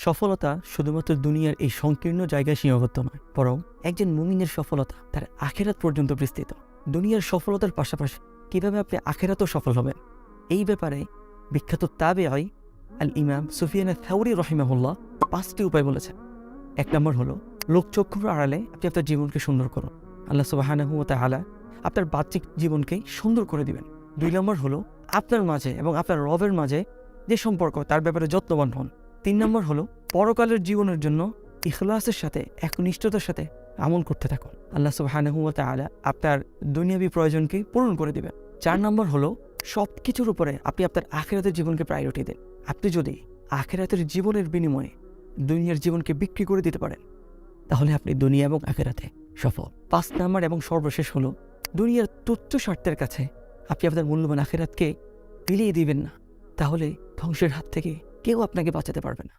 সফলতা শুধুমাত্র দুনিয়ার এই সংকীর্ণ জায়গায় সীমাবদ্ধ নয়, বরং একজন মুমিনের সফলতা তার আখিরাত পর্যন্ত বিস্তৃত। দুনিয়ার সফলতার পাশাপাশি কিভাবে আপনি আখিরাতও সফল হবেন, এই ব্যাপারে বিখ্যাত তাবেঈ আল ইমাম সুফিয়ান আথ-থাওরী রাহিমাহুল্লাহ 5টি উপায় বলেছেন। 1 নম্বর হলো লোকচক্ষুর আড়ালে আপনি আপনার জীবনকে সুন্দর করুন। আল্লাহ সুবহানাহু ওয়া তাআলা আপনার বাহ্যিক জীবনকে সুন্দর করে দিবেন। 2 নম্বর হলো আপনার মাঝে এবং আপনার রবের মাঝে যে সম্পর্ক তার ব্যাপারে যত্নবান হন। 3 নম্বর হলো পরকালের জীবনের জন্য ইখলাসের সাথে একনিষ্ঠতার সাথে আমল করতে থাকুন। আল্লাহ সুবহানাহু ওয়া তাআলা আপনার দুনিয়াবী প্রয়োজনকে পূরণ করে দিবেন। 4 নম্বর হলো সবকিছুর উপরে আপনি আপনার আখিরাতের জীবনকে প্রায়োরিটি দেন। আপনি যদি আখিরাতের জীবনের বিনিময়ে দুনিয়ার জীবনকে বিক্রি করে দিতে পারেন, তাহলে আপনি দুনিয়া এবং আখিরাতে সফল। 5 নম্বর এবং সর্বশেষ হলো দুনিয়ার তুচ্ছ স্বার্থের কাছে আপনি আপনার মূল্যবান আখিরাতকে বিলিয়ে দিবেন না, তাহলে ধ্বংসের হাত থেকে কেউ আপনাকে বাঁচাতে পারবে না।